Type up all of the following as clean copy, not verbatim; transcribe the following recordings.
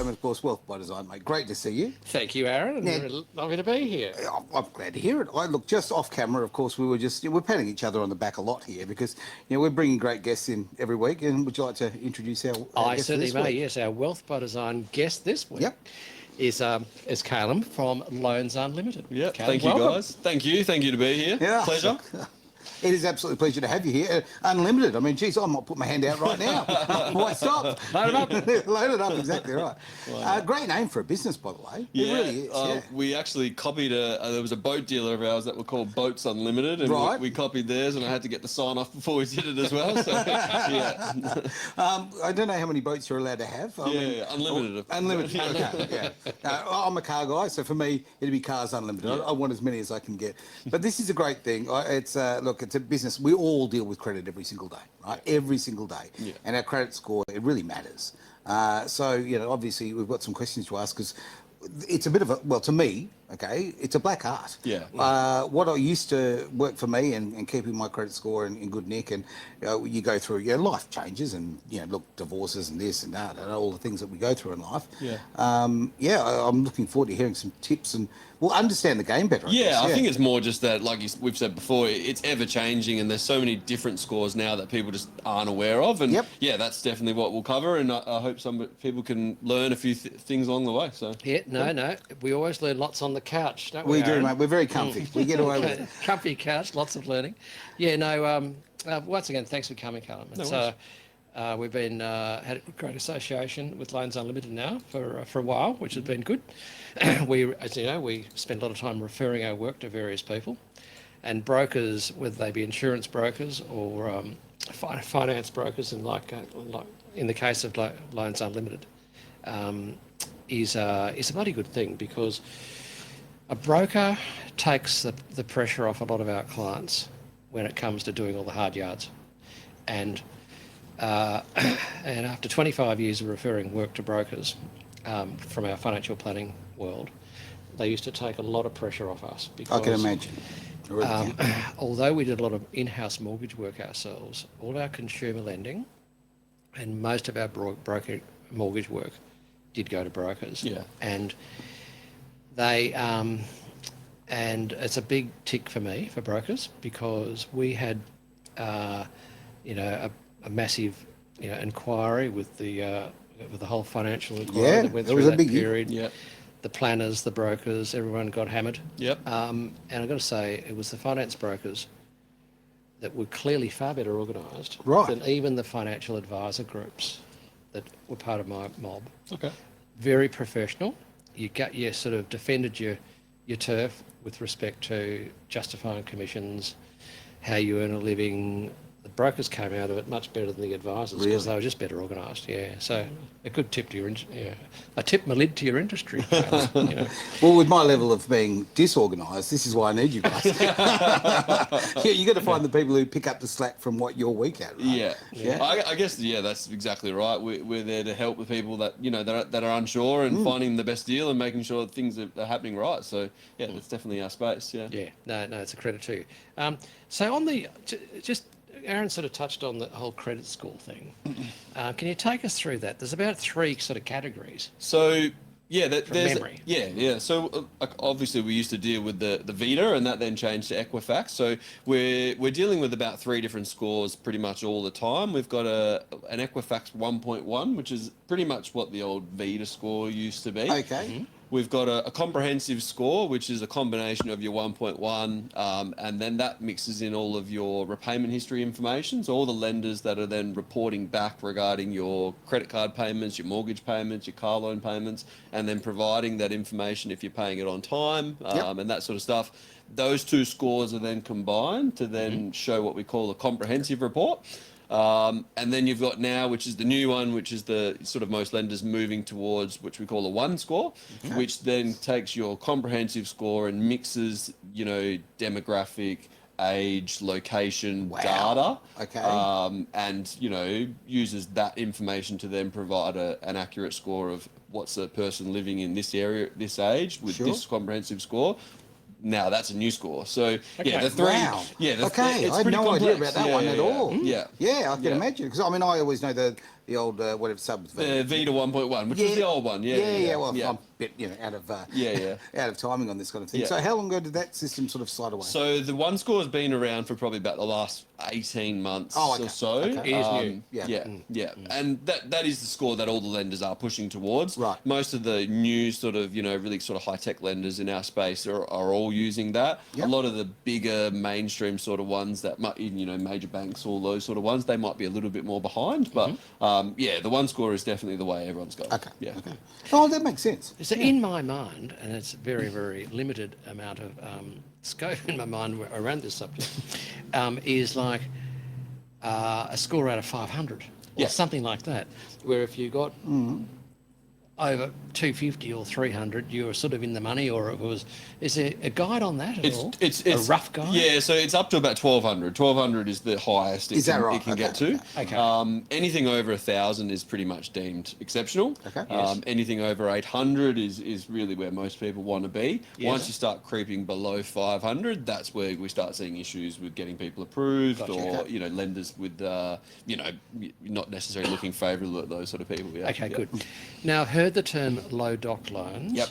home, of course, Wealth by Design, mate. Great to see you. Thank you, Aaron. Now, Very lovely to be here. I'm glad to hear it. I look just off camera. Of course, we're patting each other on the back a lot here because we're bringing great guests in every week. And would you like to introduce our I guest certainly this may. week? Yes, our Wealth by Design guest this week Yep. is Caillan from Loans Unlimited. Yeah, Caillan, thank you, welcome. guys. Thank you to be here. Yeah. Pleasure. It is absolutely a pleasure to have you here. Unlimited. I mean, geez, I might put my hand out right now. Why stop? Load it up. Load it up, exactly right. Great name for a business, by the way. Yeah, It really is. Yeah. we actually copied there was a boat dealer of ours that were called Boats Unlimited, and Right. we copied theirs, and I had to get the sign off before we did it as well. So, yeah. I don't know how many boats you're allowed to have. I mean, Yeah, unlimited. Unlimited. Okay, yeah. I'm a car guy, so for me, it'd be cars unlimited. I want as many as I can get. But this is a great thing. It's a business. We all deal with credit every single day, right? Every single day. Yeah. And our credit score, it really matters. So, obviously we've got some questions to ask because it's a bit of to me, okay, it's a black art. Yeah. What I used to work for me and keeping my credit score in good nick, and you go through life changes and divorces and this and that and all the things that we go through in life. Yeah. I'm looking forward to hearing some tips and we'll understand the game better. I think it's more just that, like we've said before, it's ever changing, and there's so many different scores now that people just aren't aware of. And yeah, that's definitely what we'll cover, and I hope some people can learn a few things along the way. So No, we always learn lots on the couch, don't we? We do, Aaron? mate. We're very comfy. We get away with it. Comfy couch, lots of learning. Yeah, no. Once again, thanks for coming, Caillan. We've been had a great association with Loans Unlimited now for a while, which has been good. As you know, we spend a lot of time referring our work to various people, and brokers, whether they be insurance brokers or finance brokers, and like in the case of Loans Unlimited, is a bloody good thing because a broker takes the pressure off a lot of our clients when it comes to doing all the hard yards, and after 25 years of referring work to brokers from our financial planning world, they used to take a lot of pressure off us. Because, I can imagine. I really can. Although we did a lot of in-house mortgage work ourselves, all our consumer lending and most of our broker mortgage work did go to brokers. Yeah. And they and it's a big tick for me for brokers because we had a massive inquiry with the whole financial inquiry that went through that period. Yeah. The planners, the brokers, everyone got hammered. Yep. And I've got to say, it was the finance brokers that were clearly far better organised than even the financial advisor groups that were part of my mob. Okay. Very professional. You sort of defended your turf with respect to justifying commissions, how you earn a living. The brokers came out of it much better than the advisors because they were just better organised. Yeah, so a good tip to your I tip my lid to your industry. Well, with my level of being disorganised, this is why I need you guys. You got to find the people who pick up the slack from what you're weak at. Right? Yeah. I guess that's exactly right. We're there to help the people that that are unsure and finding the best deal and making sure that things are happening right. So yeah, that's definitely our space. Yeah. Yeah. No, it's a credit to you. So on the just. Aaron sort of touched on the whole credit score thing. Can you take us through that? There's about 3 sort of categories. So yeah, there's memory. Yeah. So obviously we used to deal with the Vita, and that then changed to Equifax. So we're dealing with about 3 different scores pretty much all the time. We've got an Equifax 1.1, which is pretty much what the old Vita score used to be. Okay. Mm-hmm. We've got a comprehensive score, which is a combination of your 1.1, and then that mixes in all of your repayment history information. So all the lenders that are then reporting back regarding your credit card payments, your mortgage payments, your car loan payments, and then providing that information if you're paying it on time, and that sort of stuff. Those 2 scores are then combined to then show what we call a comprehensive report. And then you've got now, which is the new one, which is the sort of most lenders moving towards, which we call a 1 score, which then takes your comprehensive score and mixes, demographic, age, location, data, and uses that information to then provide an accurate score of what's a person living in this area, this age, with this comprehensive score. now that's a new score. So yeah, Okay. the three. Wow. Yeah. Okay, it's I had pretty no complex. idea about that Yeah, one yeah, at yeah. all. Yeah. Yeah, I can Yeah. imagine because I mean I always know the old whatever subs. The Vita 1.1, which was the old one. Yeah. yeah. Well, yeah. I'm a bit out of Yeah. out of timing on this kind of thing. Yeah. So how long ago did that system sort of slide away? So the one score has been around for probably about the last 18 months okay. or so. Okay. It is new. Yeah. And that is the score that all the lenders are pushing towards. Right. Most of the new sort of, really sort of high-tech lenders in our space are all using that. Yep. A lot of the bigger mainstream sort of ones that might, major banks, all those sort of ones, they might be a little bit more behind. But the one score is definitely the way everyone's going. Okay. Yeah. Okay. Oh, that makes sense. So in my mind, and it's a very, very limited amount of scope in my mind around this subject, is like a score out of 500 or Yeah. something like that, where if you got over 250 or 300, you were sort of in the money, or it was. Is there a guide on that at all? It's a rough guide. Yeah, so it's up to about 1,200. 1,200 is the highest Is that right? it can Okay, get to. okay. Anything over 1,000 is pretty much deemed exceptional. Okay. Yes. Anything over 800 is really where most people want to be. Yes. Once you start creeping below 500, that's where we start seeing issues with getting people approved, Gotcha. or Okay. lenders with not necessarily looking favourable at those sort of people. Yeah. Okay, yeah. good. Now, I've heard the term low doc loans. Yep.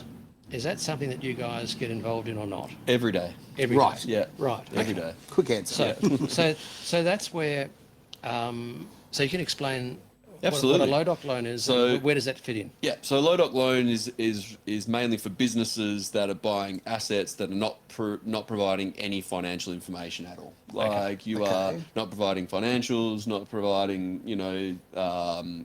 Is that something that you guys get involved in or not? Every day. Every Right. day? Yeah. Right. Every okay. day. Quick answer. So that's where. So you can explain what Absolutely. a low doc loan is. So- And where does that fit in? Yeah, so low doc loan is mainly for businesses that are buying assets that are not providing any financial information at all. Like you are Okay. not providing financials, not providing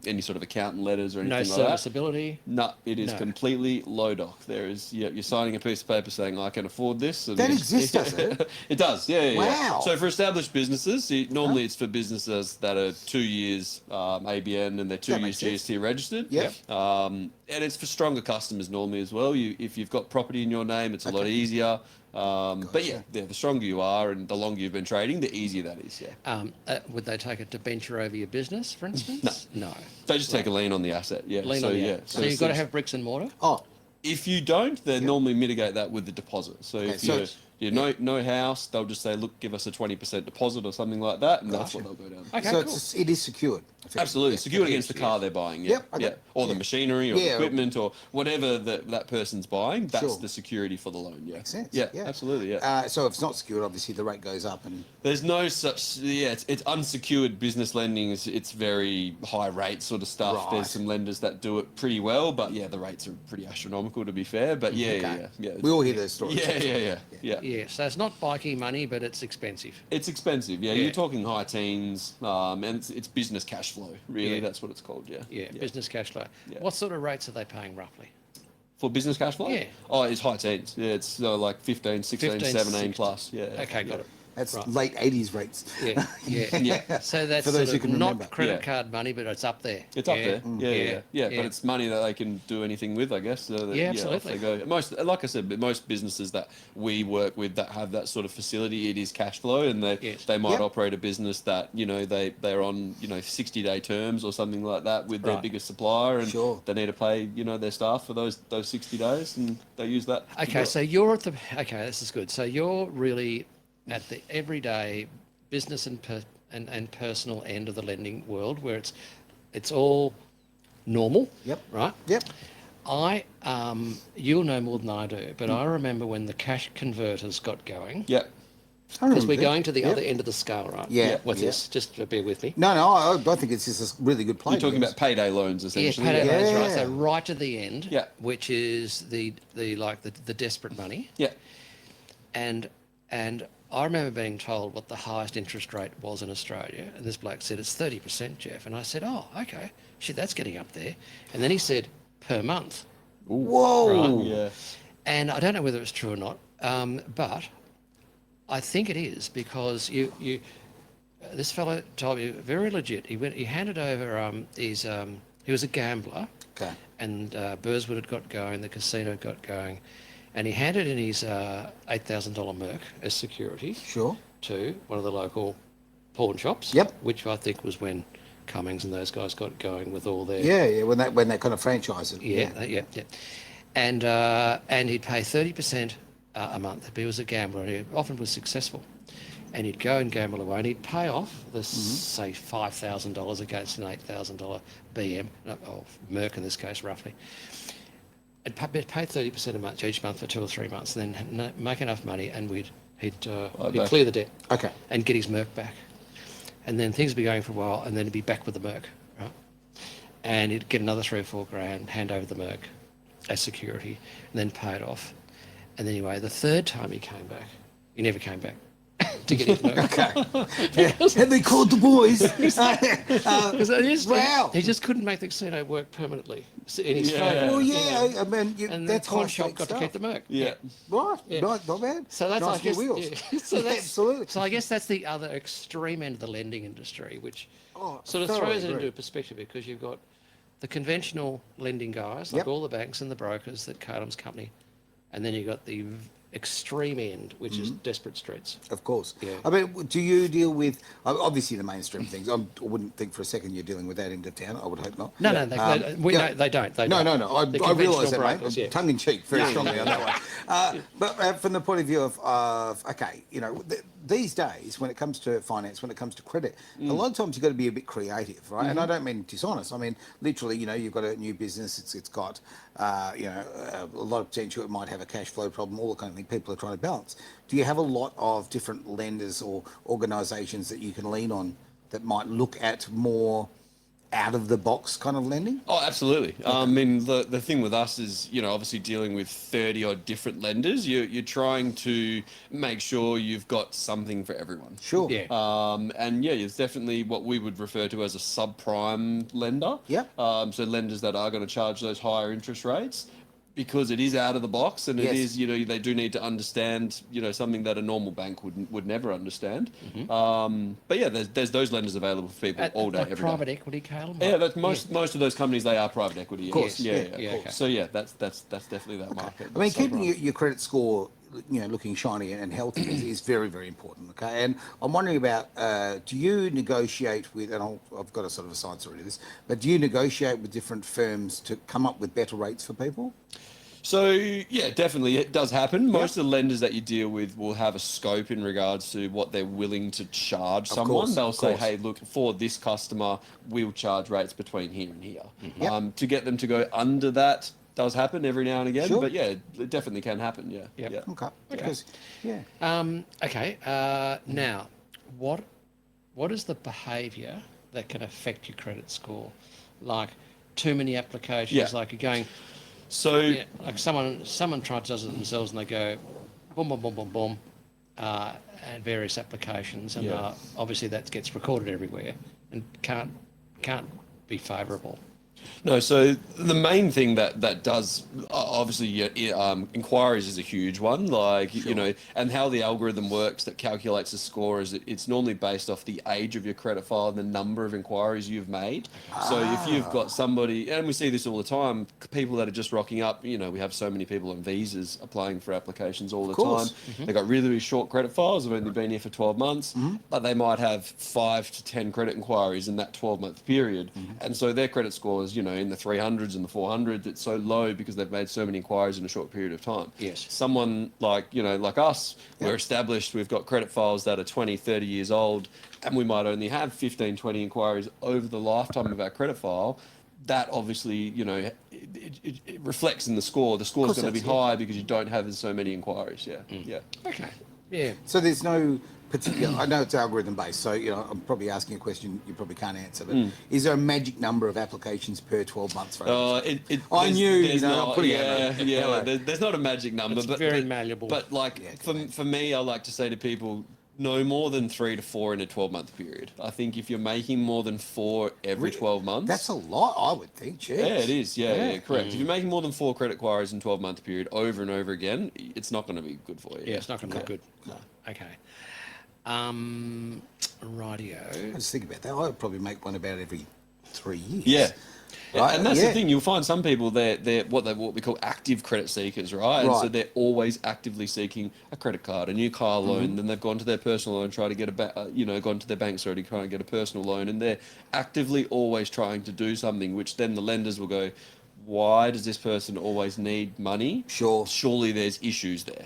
any sort of accountant letters or No anything like that. serviceability. No, it is No. completely low doc. There is you're signing a piece of paper saying I can afford this. And That exists, does it? It does, yeah. Wow. So for established businesses, normally it's for businesses that are 2 years ABN and they're 2 That years makes sense. GST registered. Yep. And it's for stronger customers normally as well. If you've got property in your name, it's a lot easier. But yeah, the stronger you are and the longer you've been trading, the easier that is. Yeah. Would they take a debenture over your business, for instance? No. They just take a lien on the asset. Yeah. Lean so on the yeah. So you've got to have bricks and mortar. Oh, If you don't, they normally mitigate that with the deposit. So if so you're no house, they'll just say, look, give us a 20% deposit or something like that, and that's what they'll go down. Okay, so cool. it is secured. effectively. Absolutely, Yeah. secured against the car they're buying. Yeah, Yep, okay. yeah, or the Yeah. machinery or Yeah. equipment or whatever that person's buying. That's Sure. the security for the loan. Yeah, Makes sense. Yeah, absolutely. Yeah. So if it's not secured, obviously the rate goes up and. There's no such. Yeah, it's unsecured business lending. It's very high rate sort of stuff. Right. There's some lenders that do it pretty well, but yeah, the rates are pretty astronomical to be fair. But yeah, Okay. yeah. We all hear those stories. Yeah. Yeah, so it's not biking money, but it's expensive. It's expensive, yeah. Yeah. You're talking high teens, and it's business cash flow, really. Yeah. That's what it's called, yeah. Yeah, business cash flow. Yeah. What sort of rates are they paying roughly? For business cash flow? Yeah. Oh, it's high teens. Yeah, it's like 15, 16, 15, 17 16. plus. Yeah. Okay, yeah. got it. That's Right. late 80s rates. Yeah, yeah. Yeah. So that's For those sort who of can not remember. credit Yeah. card money, but it's up there. It's up there. Yeah. Yeah. But it's money that they can do anything with, I guess. So that, Yeah, off absolutely. they go. Like I said, but most businesses that we work with that have that sort of facility, it is cash flow, and Yes. they might Yep. operate a business that they're on 60-day terms or something like that with their Right. biggest supplier, and Sure. they need to pay their staff for those 60 days, and they use that. to do Okay, it. so you're at the. Okay, this is good. So you're really at the everyday business and personal end of the lending world, where it's all normal. Yep. Right. Yep. You'll know more than I do, but I remember when the cash converters got going. Yeah. Because we're going to the Yep. other end of the scale, right? Yeah, What's yeah. this? Just bear with me. No, I think it's just a really good play. You're talking James. about payday loans, Yeah, essentially. payday loans, right? So Yeah. right to the end, Yeah. which is the desperate money. Yeah. And I remember being told what the highest interest rate was in Australia, and this bloke said it's 30%, Jeff. And I said, oh, okay, shit, that's getting up there. And then he said per month, Whoa. Yeah. and I don't know whether it's true or not, but I think it is because this fellow told me very legit. He handed over he was a gambler, Okay. and Burswood had got going, the casino had got going, and he handed in his $8,000 Merc as security Sure. to one of the local pawn shops. Yep. Which I think was when Cummings and those guys got going with all their Yeah. When that kind of franchise. yeah. And he'd pay 30% a month. But he was a gambler, and he often was successful. And he'd go and gamble away, and he'd pay off the say $5,000 against an $8,000 BM, or Merc in this case, roughly. And pay 30% a month each month for 2 or 3 months, and then make enough money, and he'd clear the debt, Okay. and get his Merc back. And then things would be going for a while, and then he'd be back with the Merc, right? And he'd get another 3 or 4 grand, hand over the Merc as security, and then pay it off. And anyway, the third time he came back, he never came back to get his Merc. Okay. And they called the boys. Wow. He just couldn't make the casino work permanently in his Yeah. favour. Well, you yeah, know. I mean, And that's the pawn high shop stakes got to keep the stuff. Merc. Yeah. Right, Yeah. not bad. So that's, nice I guess, wheels. yeah. So that's, Absolutely. So I guess that's the other extreme end of the lending industry, which Oh, sort of thoroughly throws it agree. into perspective, because you've got the conventional lending guys, like Yep. all the banks and the brokers that Caillan's company, and then you've got the extreme end, which is desperate streets. Of course. Yeah. I mean, do you deal with obviously the mainstream things? I wouldn't think for a second you're dealing with that end of town. I would hope not. No, yeah. they don't. They No, don't. no, no. The I realise that, conventional mate. brokers, yeah. Tongue in cheek, very strongly on that one. But from the point of view of okay, you know, these days when it comes to finance, when it comes to credit, a lot of times you've got to be a bit creative, right? And I don't mean dishonest. I mean literally, you know, you've got a new business. It's got, you know, a lot of potential. It might have a cash flow problem, all the kind of thing people are trying to balance. Do you have a lot of different lenders or organisations that you can lean on that might look at more out of the box kind of lending? Oh, absolutely. I mean, the thing with us is, you know, obviously dealing with 30 odd different lenders, you're trying to make sure you've got something for everyone. Sure. Yeah. And yeah, it's definitely what we would refer to as a subprime lender. Yep. So lenders that are going to charge those higher interest rates, because it is out of the box, and Yes. it is, you know, they do need to understand, you know, something that a normal bank would never understand. But yeah, there's those lenders available for people all day, Like every day. private equity, Caillan? Yeah, that's most of those companies, they are private equity. Of course, yeah, yeah, yeah. of course. So yeah, that's definitely that market. I mean, That's keeping subprime. your credit score, you know, looking shiny and healthy is very, very important. Okay, and I'm wondering about, do you negotiate with? And I've got a sort of a side story to this, but do you negotiate with different firms to come up with better rates for people? So yeah, definitely it does happen. Most of the lenders that you deal with will have a scope in regards to what they're willing to charge someone. course, They'll of say, course. hey, look, for this customer, we'll charge rates between here and here. Yep. To get them to go under that does happen every now and again. Sure. But yeah, it definitely can happen. Yeah. Yep. Yeah. Okay, because yeah, Okay. Now, what is the behaviour that can affect your credit score? Like too many applications, Yeah. like you're going, So yeah, like someone does it themselves and they go, boom, boom, boom, boom, boom, and various applications, and Yeah. obviously that gets recorded everywhere and can't be favourable. No, so the main thing that does obviously inquiries is a huge one, like you know, and how the algorithm works that calculates the score is it's normally based off the age of your credit file and the number of inquiries you've made. So if you've got somebody, and we see this all the time, people that are just rocking up, you know, we have so many people on visas applying for applications all the course. time. They've got really, really short credit files. They've only been here for 12 months, but they might have 5 to 10 credit inquiries in that 12-month period, and so their credit score is, you know, in the 300s and the 400s. It's so low because they've made so many inquiries in a short period of time. Yes. Someone like, you know, like us, we're established, we've got credit files that are 20, 30 years old, and we might only have 15, 20 inquiries over the lifetime of our credit file. That obviously, you know, it reflects in the score. The score is going to be high because you don't have so many inquiries. Yeah. Yeah. Okay. Yeah. so there's no particular. I know it's algorithm based, so you know I'm probably asking a question you probably can't answer. But is there a magic number of applications per 12 months? For I I knew, you know, I'm putting it out there. Hello. There's not a magic number, It's but very malleable. But like for me, I like to say to people, no more than 3 to 4 in a 12-month period. I think if you're making more than 4 every 12 months, That's a lot, I would think. Jeez. yeah, it is. Yeah, correct. If you're making more than 4 credit inquiries in 12-month period over and over again, it's not going to be good for you. Yeah, it's not going to be good. No. Okay. Rightio. Just think about that. I would probably make one about every 3 years. Yeah. Right, And that's yeah. the thing. You'll find some people they're what we call active credit seekers, right? And so Right. they're always actively seeking a credit card, a new car loan. Then they've gone to their personal loan, try to get gone to their banks already, trying to get a personal loan, and they're actively always trying to do something. Which then the lenders will go, why does this person always need money? Sure. Surely there's issues there.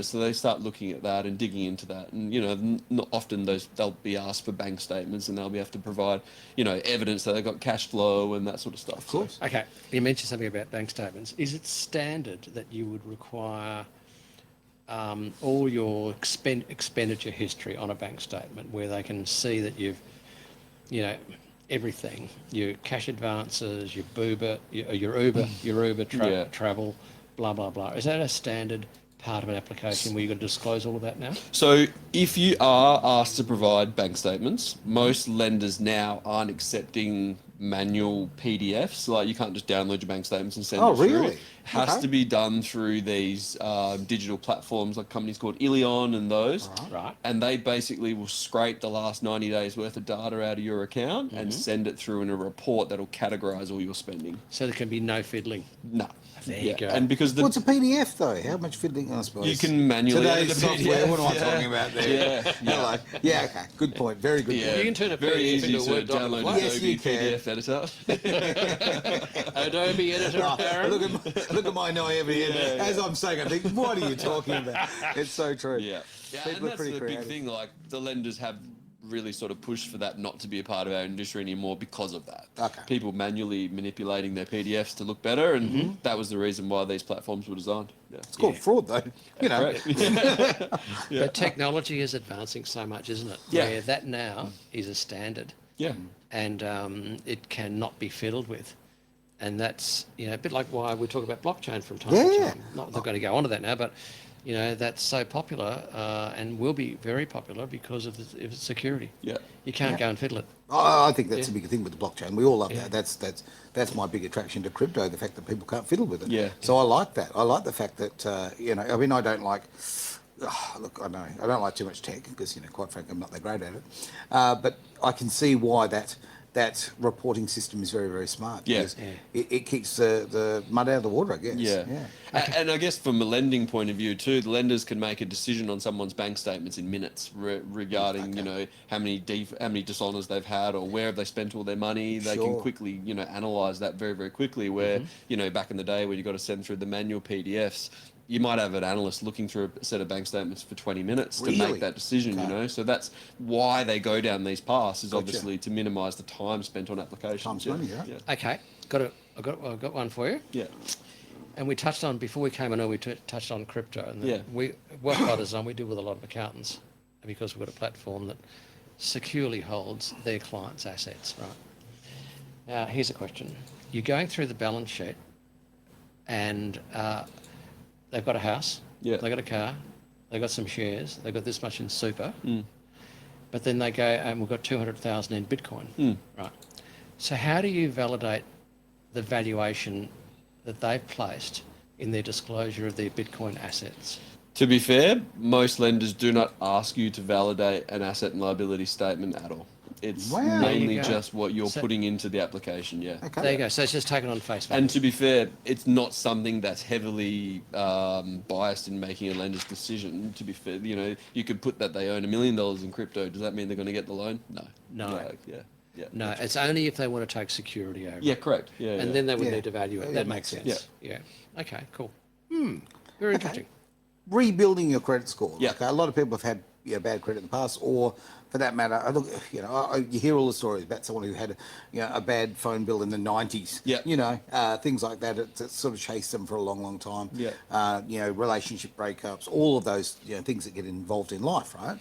So they start looking at that and digging into that. And, you know, not often they'll be asked for bank statements and they'll be have to provide, you know, evidence that they've got cash flow and that sort of stuff. Of course. Okay, you mentioned something about bank statements. Is it standard that you would require all your expenditure history on a bank statement where they can see that you've, you know, everything, your cash advances, your Uber, travel, blah, blah, blah. Is that a standard part of an application where you've got to disclose all of that now? So if you are asked to provide bank statements, most lenders now aren't accepting manual PDFs. Like you can't just download your bank statements and send it through. Really? It has to be done through these digital platforms like companies called Caillan and those. Right. And they basically will scrape the last 90 days worth of data out of your account and send it through in a report that'll categorize all your spending. So there can be no fiddling. No. There you go. And because What's a PDF though? How much fiddling, I suppose? you can manually edit Today's the software, PDF. what am I talking about there? Yeah. Yeah, okay. Good point. Very good Yeah. point. You can turn a Very PDF easy into a to Word download document. Yes, Adobe you can. PDF editor. Adobe editor, Aaron. Look at my naive here. As I'm saying, I think, what are you talking about? It's so true. Yeah, People and are that's pretty the creative. big thing. Like the lenders have really sort of pushed for that not to be a part of our industry anymore because of that. Okay. People manually manipulating their PDFs to look better, and that was the reason why these platforms were designed. Yeah. It's called fraud, though. You know. Correct. But technology is advancing so much, isn't it? Yeah. Where that now is a standard, Yeah. and it cannot be fiddled with. And that's, you know, a bit like why we talk about blockchain from time to Yeah. time. Not that we're going to go on to that now, but, you know, that's so popular and will be very popular because of its security. Yeah. You can't go and fiddle it. I think that's a big thing with the blockchain. We all love Yeah. that. That's my big attraction to crypto, the fact that people can't fiddle with it. Yeah. So I like that. I like the fact that, you know, I mean, I don't like, look, I know, I don't like too much tech because, you know, quite frankly, I'm not that great at it. But I can see why that reporting system is very, very smart. Yeah. Because it keeps the mud out of the water, I guess. Yeah. And I guess from a lending point of view too, the lenders can make a decision on someone's bank statements in minutes regarding, you know, how many dishonors they've had or where have they spent all their money. They can Sure. quickly, you know, analyze that very, very quickly where, you know, back in the day where you got to send through the manual PDFs, you might have an analyst looking through a set of bank statements for 20 minutes to Really? make that decision, you know. So that's why they go down these paths is Gotcha. obviously to minimise the time spent on applications. Time's money, yeah. Okay, I've got one for you. Yeah. And we touched on, before we came in, we touched on crypto. And Yeah. what God has done, we deal with a lot of accountants because we've got a platform that securely holds their clients' assets, right? Now, here's a question. You're going through the balance sheet and they've got a house, Yeah. they've got a car, they've got some shares, they've got this much in super, but then they go, and we've got 200,000 in Bitcoin, right? So how do you validate the valuation that they've placed in their disclosure of their Bitcoin assets? To be fair, most lenders do not ask you to validate an asset and liability statement at all. It's Wow. There mainly you go. just what you're So- putting into the application, yeah. Okay. There you go. So it's just taken on face value. And to be fair, it's not something that's heavily biased in making a lender's decision. To be fair, you know, you could put that they own $1 million in crypto. Does that mean they're going to get the loan? No. No. Yeah. No, it's only if they want to take security over. Yeah, correct. Yeah. And yeah. then they would Yeah. need to value it. Yeah, That makes makes sense. sense. Yeah. Okay, cool. Very interesting. Rebuilding your credit score. Yeah. Like a lot of people have had, you know, bad credit in the past, or for that matter, I look, you know, you hear all the stories about someone who had, you know, a bad phone bill in the 90s. Yeah. You know, things like that. It sort of chased them for a long, long time. Yeah. You know, relationship breakups, all of those, you know, things that get involved in life, right?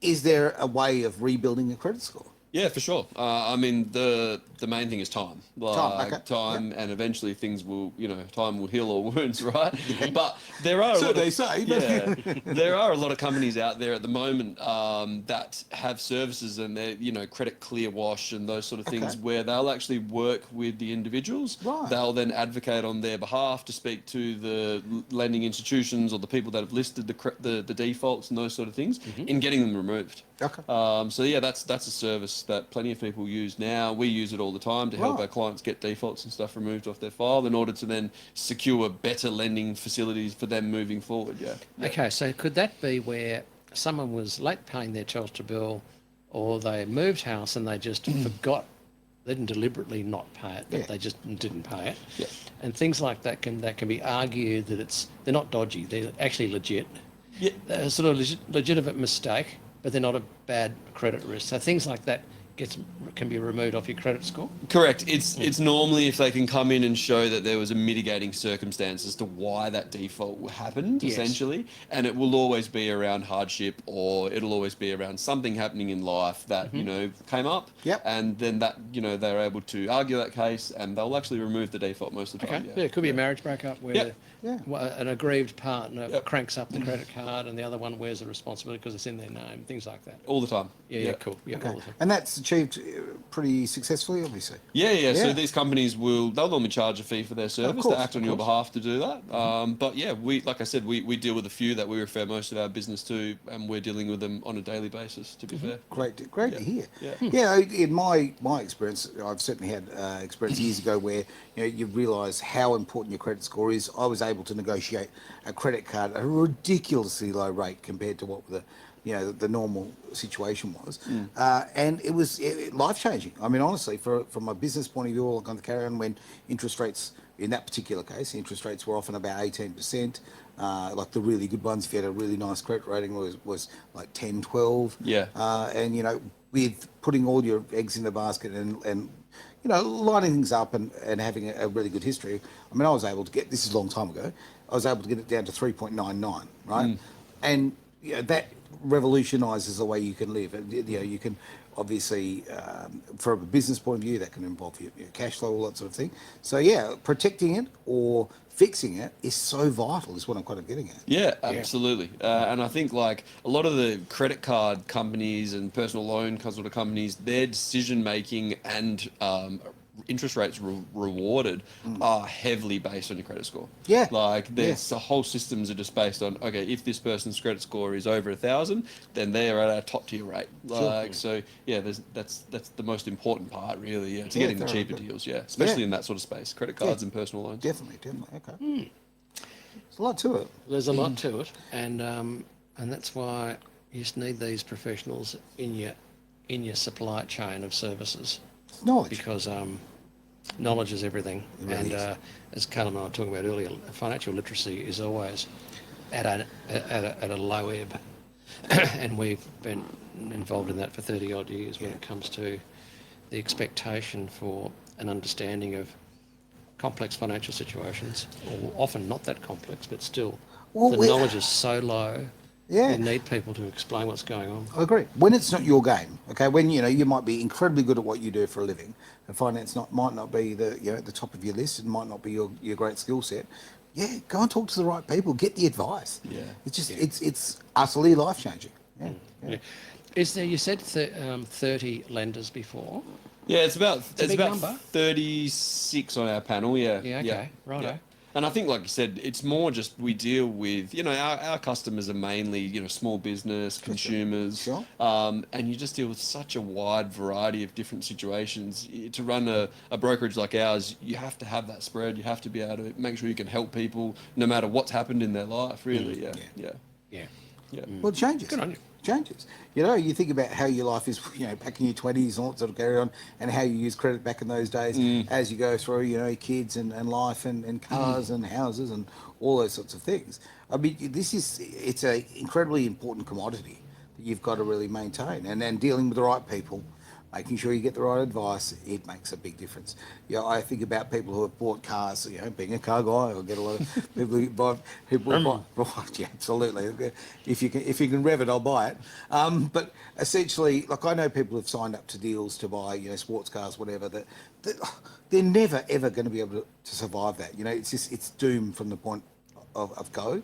Is there a way of rebuilding a credit score? Yeah, for sure. I mean, the main thing is time. Like, okay. time, and eventually things will, you know, time will heal all wounds, right? But there are a So lot they of, say, but- yeah, there are a lot of companies out there at the moment that have services and they're, you know, credit clear wash and those sort of things Okay. where they'll actually work with the individuals. Right. They'll then advocate on their behalf to speak to the lending institutions or the people that have listed the defaults and those sort of things in getting them removed. Okay. So yeah, that's a service that plenty of people use now. We use it all the time to help Right. our clients get defaults and stuff removed off their file in order to then secure better lending facilities for them moving forward. Yeah. Okay, so could that be where someone was late paying their Telstra bill or they moved house and they just forgot they didn't deliberately not pay it, but they just didn't pay it. Yeah. And things like that can be argued that they're not dodgy, they're actually legit. Yeah. They're a sort of legitimate mistake, but they're not a bad credit risk. So things like that can be removed off your credit score. Correct. It's normally if they can come in and show that there was a mitigating circumstance as to why that default happened, Yes. essentially, and it will always be around hardship, or it'll always be around something happening in life that came up. Yep. And then that they're able to argue that case, and they'll actually remove the default most of the Okay. time. Yeah, it could be a marriage breakup where Yep. an aggrieved partner Yep. cranks up the credit card and the other one wears the responsibility because it's in their name, things like that. All the time. Yeah, cool. Yeah, Okay. all the time. And that's achieved pretty successfully, obviously. Yeah. So Yeah. these companies they'll normally charge a fee for their service course, to act on of your course. behalf to do that. But yeah, like I said, we deal with a few that we refer most of our business to, and we're dealing with them on a daily basis, to be fair. Great to hear. Yeah. Yeah, in my experience, I've certainly had experience years ago where you realise how important your credit score is. I was able to negotiate a credit card at a ridiculously low rate compared to what the normal situation was, and it was life changing. I mean, honestly, from a business point of view, like on the Caillan, when interest rates in that particular case, interest rates were often about 18%. Like the really good ones, if you had a really nice credit rating, was like 10, 12. Yeah. And with putting all your eggs in the basket and lining things up and having a really good history. I mean, I was able to get, this is a long time ago, I was able to get it down to 3.99, right? And that revolutionises the way you can live. And you can obviously, from a business point of view, that can involve your cash flow, all that sort of thing. So yeah, protecting it or fixing it is so vital, is what I'm kind of getting at. Yeah, absolutely. And I think like a lot of the credit card companies and personal loan sort of companies, their decision making and interest rates rewarded are heavily based on your credit score. Yeah. Like there's the whole systems are just based on, okay, if this person's credit score is over 1,000, then they are at our top tier rate. Like, so yeah, that's the most important part really, to getting the cheaper deals, especially in that sort of space, credit cards and personal loans. Definitely. Okay. There's a lot to it. There's a lot to it, and that's why you just need these professionals in your supply chain of services. It's knowledge. Because knowledge is everything, really and is. as Caillan and I were talking about earlier, financial literacy is always at a low ebb, and we've been involved in that for 30 odd years when it comes to the expectation for an understanding of complex financial situations, or often not that complex, but still the knowledge is so low. Yeah. You need people to explain what's going on. I agree. When it's not your game, okay, when you might be incredibly good at what you do for a living, and finance might not be the top of your list, and might not be your great skill set. Yeah, go and talk to the right people. Get the advice. Yeah. It's just it's utterly life changing. Yeah. Is there? You said 30 lenders before. Yeah, it's about a big number. 36 on our panel. Yeah. Yeah, okay. Righto. Yeah. And I think, like you said, it's more just we deal with, our customers are mainly, small business, consumers. Sure. And you just deal with such a wide variety of different situations. To run a brokerage like ours, you have to have that spread. You have to be able to make sure you can help people no matter what's happened in their life, really. Yeah. Well, it changes. Good on you. Changes. You think about how your life is, back in your 20s and all that sort of carry on, and how you use credit back in those days as you go through, your kids and life and cars and houses and all those sorts of things. I mean, it's an incredibly important commodity that you've got to really maintain. And then dealing with the right people, making sure you get the right advice, it makes a big difference. I think about people who have bought cars, being a car guy, I get a lot of people who buy, yeah, absolutely. If you can rev it, I'll buy it. But essentially, like I know people who've signed up to deals to buy, sports cars, whatever, that they're never, ever going to be able to survive that. It's doomed from the point of go.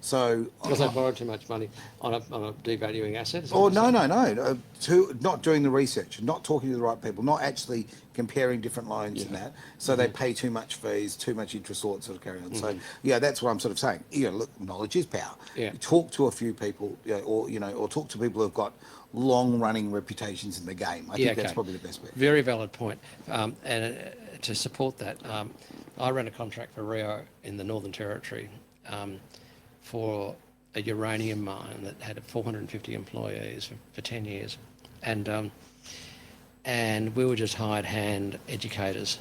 So Because they borrowed too much money on a devaluing asset? Oh, no. Not doing the research, not talking to the right people, not actually comparing different loans and that. So they pay too much fees, too much interest, all that sort of carry on. So, that's what I'm sort of saying. Look, knowledge is power. Yeah. Talk to a few people, or talk to people who've got long-running reputations in the game. I think that's probably the best bet. Very valid point. And to support that, I ran a contract for Rio in the Northern Territory for a uranium mine that had 450 employees for 10 years. And and we were just hired hand educators,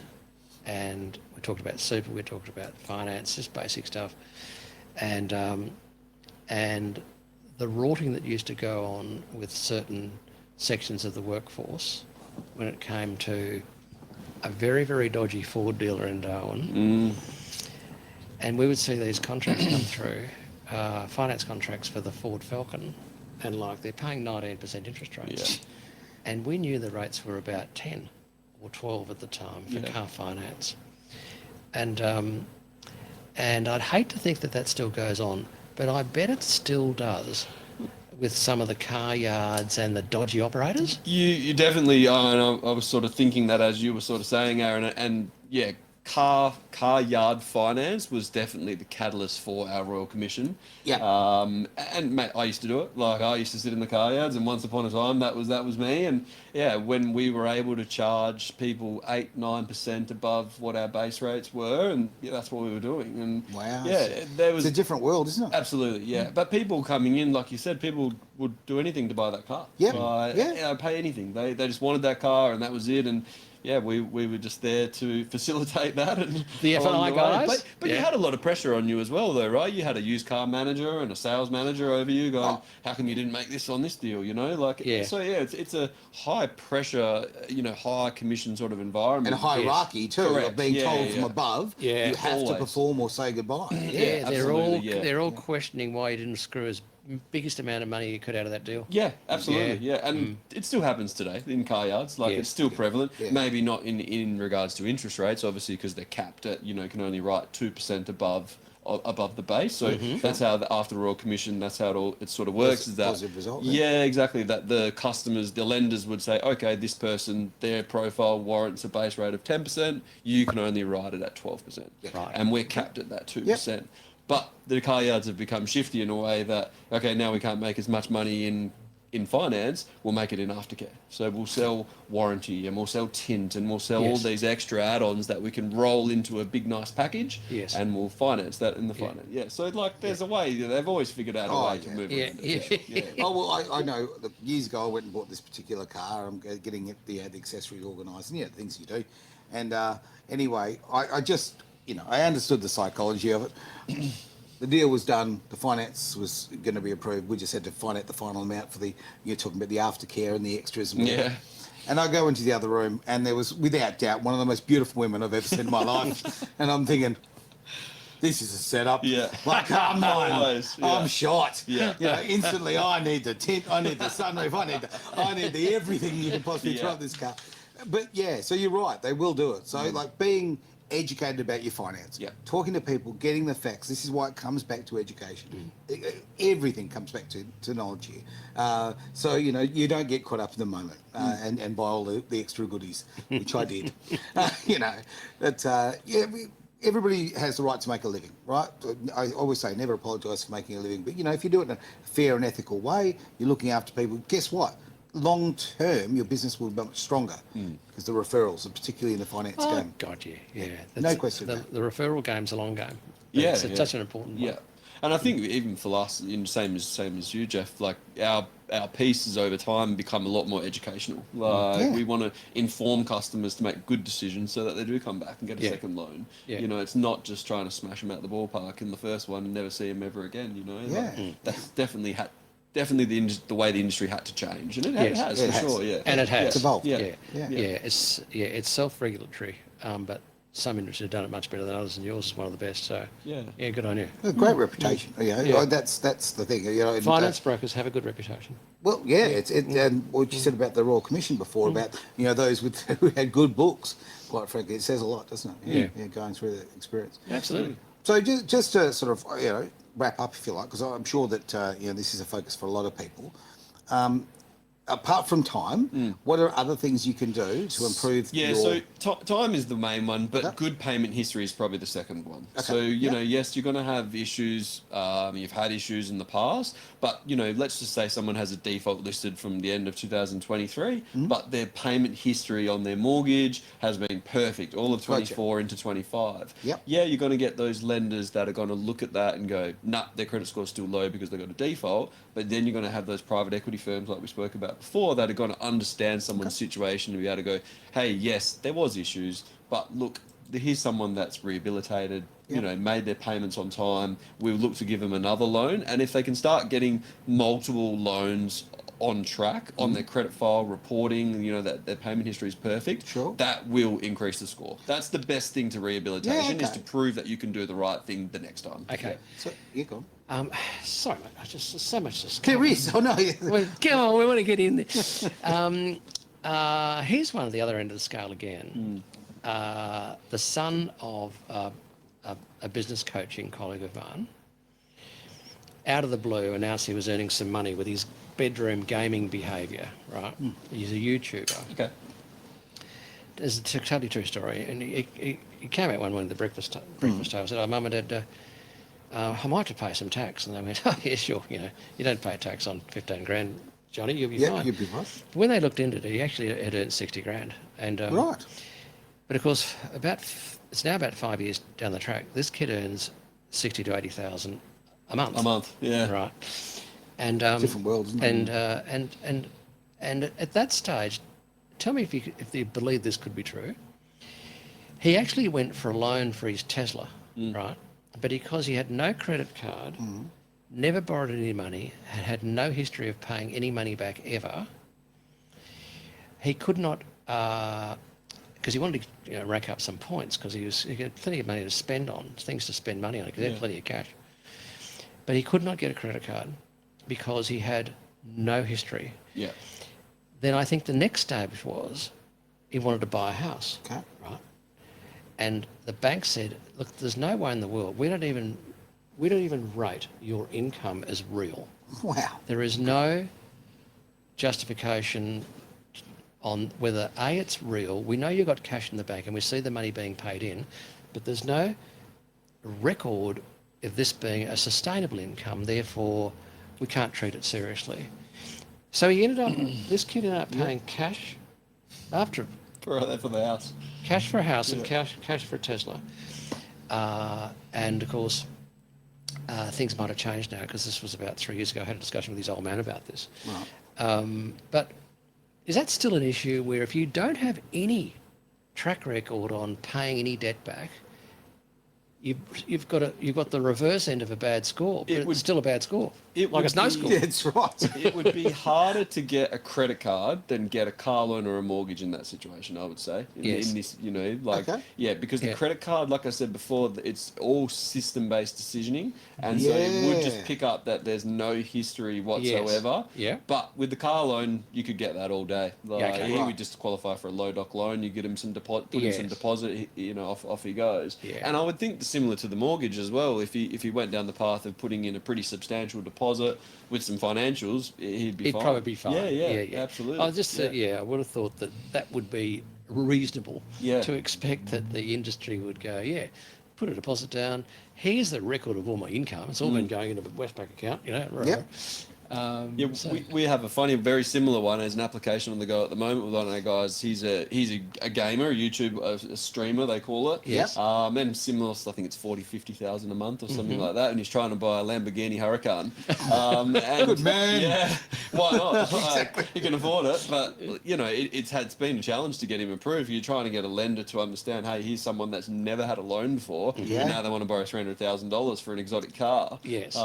and we talked about super, we talked about finance, just basic stuff, and the rorting that used to go on with certain sections of the workforce when it came to a very, very dodgy Ford dealer in Darwin. And we would see these contracts come through, finance contracts for the Ford Falcon, and like they're paying 19% interest rates. Yeah. And we knew the rates were about 10 or 12 at the time for car finance. And I'd hate to think that that still goes on, but I bet it still does with some of the car yards and the dodgy operators. You definitely are, and I was sort of thinking that as you were sort of saying, Aaron, and yeah, car yard finance was definitely the catalyst for our Royal Commission. Yeah. And mate, I used to do it. Like I used to sit in the car yards, and once upon a time that was me. And yeah, when we were able to charge people 8-9% above what our base rates were, and yeah, that's what we were doing. And Wow. yeah, there was It's a different world, isn't it? absolutely, yeah. But people coming in, like you said, people would do anything to buy that car. Yep. You know, pay anything. They just wanted that car, and that was it. And yeah, we were just there to facilitate that. And The F&I guys? But you had a lot of pressure on you as well, though, right? You had a used car manager and a sales manager over you going, how come you didn't make this on this deal, you know? Like, so yeah, it's a high pressure, you know, high commission sort of environment. And hierarchy too, Correct. of being Yeah, told yeah, from yeah. above, Yeah. you have to Always. perform or say goodbye. Yeah, absolutely, they're all questioning why you didn't screw as biggest amount of money you could out of that deal. Yeah, absolutely. Yeah, and it still happens today in car yards. Like it's still prevalent. Yeah. Maybe not in regards to interest rates, obviously, because they're capped at can only write 2% above the base. So that's how after the Royal Commission, that's how it sort of works. Is that positive result, Yeah, exactly. That the customers, the lenders would say, okay, this person, their profile warrants a base rate of 10%. You can only write it at 12%. Right. And we're capped at that 2%. But the car yards have become shifty in a way that, okay, now we can't make as much money in finance, we'll make it in aftercare. So we'll sell warranty and we'll sell tint and we'll sell all these extra add-ons that we can roll into a big, nice package. Yes. And we'll finance that in the finance. Yeah. So, like, there's a way. They've always figured out a way to move it. Yeah. Oh, well, I know. Look, years ago, I went and bought this particular car. I'm getting it, the accessories organised and, things you do. And anyway, I just, I understood the psychology of it. The deal was done. The finance was going to be approved. We just had to find out the final amount for you're talking about the aftercare and the extras. And Yeah. And I go into the other room, and there was, without doubt, one of the most beautiful women I've ever seen in my life. And I'm thinking, this is a setup. Yeah. Like, come on. Always, yeah. I'm shot. Yeah. Instantly, I need the tint, I need the sunroof, I need the everything you can possibly throw at this car. But yeah, so you're right, they will do it. So like being educated about your finance, talking to people, getting the facts. This is why it comes back to education. Everything comes back to knowledge here. So you don't get caught up in the moment and buy all the extra goodies, which I did. Everybody has the right to make a living, right? I always say never apologise for making a living, but if you do it in a fair and ethical way, you're looking after people. Guess what? Long term, your business will be much stronger because the referrals, particularly in the finance game. God, yeah. No question. The referral game's a long game. Yeah, It's such an important one. Yeah. And I think even for us, same as you, Jeff, like our pieces over time become a lot more educational. Like we want to inform customers to make good decisions so that they do come back and get a second loan. Yeah. It's not just trying to smash them out the ballpark in the first one and never see them ever again. That's definitely the way the industry had to change, and it has for sure. Yeah, and it has. It's evolved. It's self-regulatory, but some industries have done it much better than others, and yours is one of the best. So yeah, good on you. A great reputation. That's the thing. Finance brokers have a good reputation. Well, and what you said about the Royal Commission before about those who had good books. Quite frankly, it says a lot, doesn't it? Yeah, going through the experience. Absolutely. So just to sort of wrap up, if you like, because I'm sure that this is a focus for a lot of people. Apart from time, what are other things you can do to improve? So time is the main one, but good payment history is probably the second one. Okay. So yes, you're going to have issues. You've had issues in the past, but let's just say someone has a default listed from the end of 2023, but their payment history on their mortgage has been perfect, all of 24 into 25. Yep. Yeah, you're going to get those lenders that are going to look at that and go, nah, their credit score's still low because they've got a default. But then you're going to have those private equity firms like we spoke about that before that are going to understand someone's situation and be able to go, hey, yes, there was issues, but look, here's someone that's rehabilitated, you know, made their payments on time. We'll look to give them another loan. And if they can start getting multiple loans on track on their credit file reporting, you know, that their payment history is perfect, that will increase the score. That's the best thing to rehabilitation is to prove that you can do the right thing the next time. Okay. So, you go. Sorry, mate. I just so much to There is. Oh, no. Well, come on, we want to get in there. Here's one at the other end of the scale again. The son of a business coaching colleague of mine, out of the blue, announced he was earning some money with his bedroom gaming behaviour, right? He's a YouTuber. Okay. It's a totally true story. And he came out one morning at the breakfast table and said, oh, Mum and Dad, I might have to pay some tax. And they went, oh, yeah, sure. You know, you don't pay tax on 15 grand, Johnny, you'll be fine. Yeah, you'll be fine. When they looked into it, he actually had earned 60 grand. And, Right. But of course, it's now about 5 years down the track. This kid earns 60 to 80,000 a month. A month, yeah. Right. And Different world, isn't it? And at that stage, tell me if you believe this could be true. He actually went for a loan for his Tesla, right? But because he had no credit card, never borrowed any money, had no history of paying any money back ever, he could not, because he wanted to rack up some points because he had plenty of money to spend on, things to spend money on, because he had plenty of cash. But he could not get a credit card because he had no history. Yeah. Then I think the next stage was he wanted to buy a house. Okay. Right. And the bank said, look, there's no way in the world. We don't even rate your income as real. Wow. There is no justification on whether A, it's real. We know you've got cash in the bank and we see the money being paid in, but there's no record of this being a sustainable income. Therefore, we can't treat it seriously. So this kid ended up paying cash after For the house. cash for a house and cash for a Tesla. And of course, things might have changed now because this was about 3 years ago. I had a discussion with his old man about this. Right. But is that still an issue where if you don't have any track record on paying any debt back, you've got the reverse end of a bad score, but it's still a bad score. It's no score. Yeah, that's right. It would be harder to get a credit card than get a car loan or a mortgage in that situation, I would say. In this, because the credit card, like I said before, it's all system-based decisioning, and so it would just pick up that there's no history whatsoever. Yeah. But with the car loan, you could get that all day. He would just qualify for a low doc loan. You get him some deposit, put him some deposit, off he goes. Yeah. And I would think similar to the mortgage as well. If he went down the path of putting in a pretty substantial deposit with some financials, he'd be fine. He'd probably be fine. Yeah, absolutely. I just I would have thought that would be reasonable to expect that the industry would go, put a deposit down. Here's the record of all my income. It's all been going into a Westpac account, Yep. We have a very similar one as an application on the go at the moment with one of our guys. He's a gamer, a YouTube a streamer they call it. Yes. And similar, I think it's 40,000-50,000 a month or something like that. And he's trying to buy a Lamborghini Huracan. And Good man. Yeah, why not? Exactly. He can afford it, but it's been a challenge to get him approved. You're trying to get a lender to understand, hey, here's someone that's never had a loan before, and now they want to borrow $300,000 for an exotic car. Yes.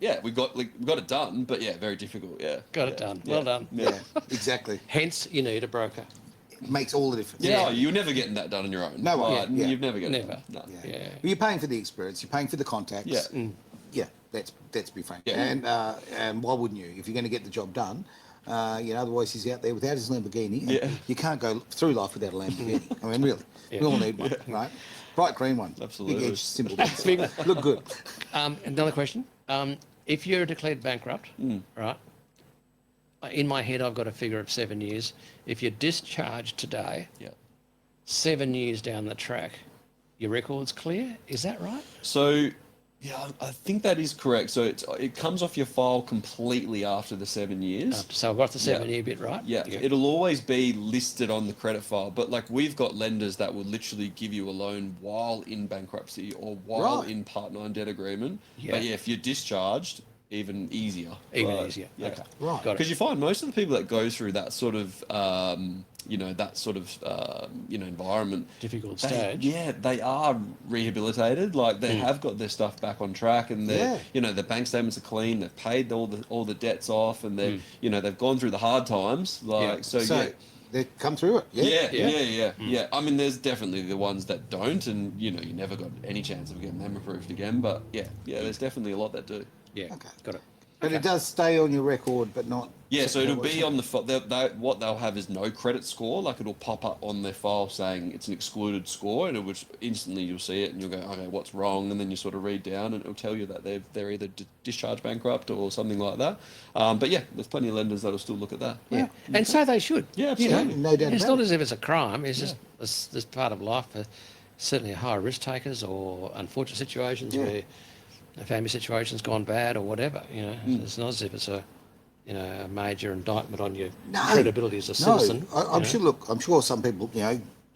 We got it done, but very difficult. Got it done. Well done. Yeah, exactly. Hence, you need a broker. It makes all the difference. Yeah, you're never getting that done on your own. No way. You've never got Never. it done. No. Yeah. Well, you're paying for the experience. You're paying for the contacts. Yeah. Yeah, let's be frank. Yeah. And why wouldn't you? If you're going to get the job done, otherwise he's out there without his Lamborghini. And you can't go through life without a Lamborghini. I mean, really. We all need one, right? Bright green one. Absolutely. Big edge, simple. Look good. Another question. If you're declared bankrupt, right? In my head, I've got a figure of 7 years. If you're discharged today, 7 years down the track, your record's clear. Is that right? So, I think that is correct. So it comes off your file completely after the 7 years. So I've got the 7-year bit right. Yeah, it'll always be listed on the credit file. But we've got lenders that will literally give you a loan while in bankruptcy or while in Part 9 debt agreement. Yeah. But if you're discharged, even easier. Even Right. easier. Yeah. Okay. Right. Got Because it. you find most of the people that go through that sort of, environment, Difficult they, stage. yeah, they are rehabilitated. Like they have got their stuff back on track, and Yeah. their bank statements are clean. They've paid all the debts off, and they've gone through the hard times. Like So yeah. they come through it. Yeah. Yeah. I mean, there's definitely the ones that don't, and you never got any chance of getting them approved again. But yeah, there's definitely a lot that do. Yeah. Okay. Got it. But it does stay on your record, but not. Yeah, so it'll be on the what they'll have is no credit score. Like it'll pop up on their file saying it's an excluded score, and instantly you'll see it and you'll go, okay, what's wrong? And then you sort of read down, and it'll tell you that they're either discharged bankrupt or something like that. But yeah, there's plenty of lenders that'll still look at that. Yeah. And so they should. Yeah, You know, absolutely. No doubt it's about not it. as if it's a crime. It's just this part of life for certainly higher risk takers or unfortunate situations where a family situation's gone bad or whatever. It's not as if it's a major indictment on your credibility as a citizen. I'm sure. Look, I'm sure some people,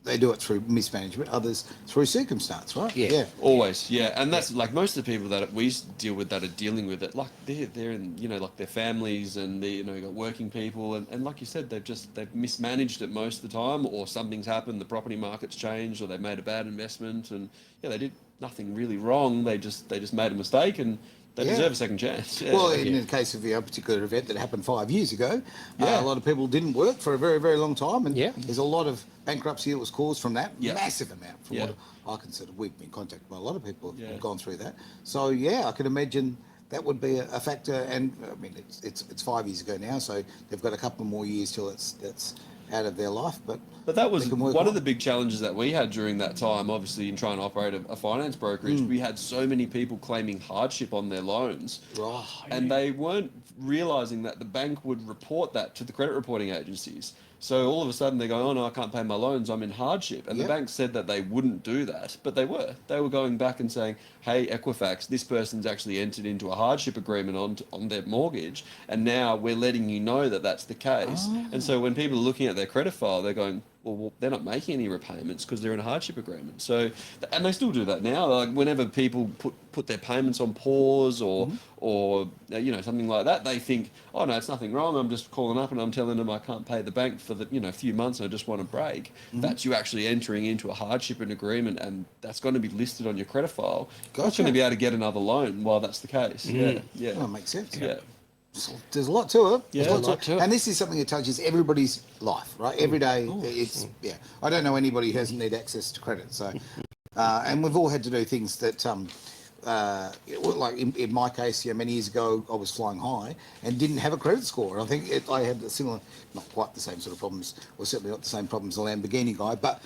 they do it through mismanagement. Others through circumstance, right? Yeah. Always, yeah, and that's like most of the people that we deal with that are dealing with it. Like they're in, like their families and they, you got working people, and like you said, they've mismanaged it most of the time, or something's happened, the property market's changed, or they've made a bad investment, and they did nothing really wrong. They just made a mistake, and they deserve a second chance. Yeah. Well, in the case of a particular event that happened 5 years ago, a lot of people didn't work for a very, very long time, and there's a lot of bankruptcy that was caused from that massive amount. From what I consider, we've been contacted by a lot of people who've gone through that. So I can imagine that would be a factor. And I mean, it's 5 years ago now, so they've got a couple more years till it's out of their life. But that was they can work one on. of the big challenges that we had during that time, obviously, in trying to operate a finance brokerage. We had so many people claiming hardship on their loans. Right. And they weren't realising that the bank would report that to the credit reporting agencies. So all of a sudden they go, oh no, I can't pay my loans, I'm in hardship. And the bank said that they wouldn't do that, but they were. They were going back and saying, hey, Equifax, this person's actually entered into a hardship agreement on their mortgage, and now we're letting you know that that's the case. And so when people are looking at their credit file, they're going, well, they're not making any repayments because they're in a hardship agreement. So, and they still do that now. Like whenever people put their payments on pause or something like that, they think, oh no, it's nothing wrong. I'm just calling up and I'm telling them I can't pay the bank for a few months and I just want a break. That's you actually entering into a hardship agreement, and that's going to be listed on your credit file. You're not going to be able to get another loan while that's the case. Yeah. Well, that makes sense. Yeah. There's a lot to it. Yeah, There's a lot to it. And this is something that touches everybody's life, right? Every day, I don't know anybody who doesn't need access to credit. So, and we've all had to do things that, like in my case, many years ago, I was flying high and didn't have a credit score. And I think I had a similar, not quite the same sort of problems, or certainly not the same problems as the Lamborghini guy, but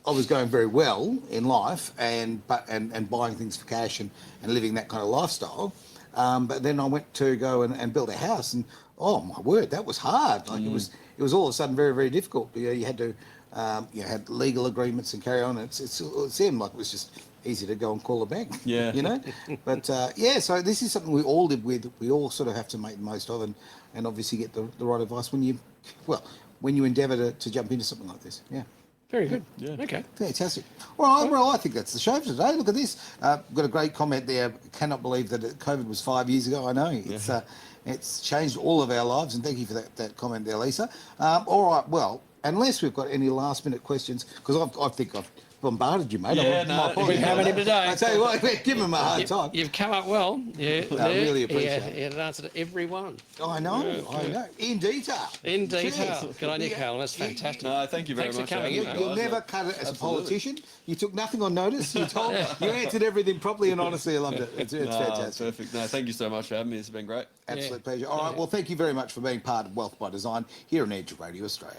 I was going very well in life and buying things for cash and living that kind of lifestyle. But then I went to go and build a house, and oh my word, that was hard. Like it was all of a sudden very, very difficult. You had to had legal agreements and carry on. It seemed like it was just easy to go and call a bank. Yeah. But so this is something we all live with. We all sort of have to make the most of, and obviously get the right advice when you endeavour to jump into something like this. Yeah. Very good. Yeah. Okay. Fantastic. Well, I think that's the show for today. Look at this. Got a great comment there. Cannot believe that COVID was 5 years ago. I know. It's changed all of our lives, and thank you for that comment there, Lisa. All right. Well, unless we've got any last-minute questions, because I think I've bombarded you, mate. Yeah, My apologies we haven't about even that. today. I tell you what, give them a hard time. You've come up well. Yeah. I really appreciate it. He had an answer to every one. I know. In detail. In detail. Cheers. Good on you, Yeah. Caillan. That's fantastic. No, thank you very Thanks much. for coming for in, having me, You'll guys. never cut it as Absolutely. a politician. You took nothing on notice. You answered everything properly and honestly. I loved it. It's fantastic. Perfect. No, thank you so much for having me. It's been great. Absolute pleasure. All right. Well, thank you very much for being part of Wealth by Design here on Edge Radio Australia.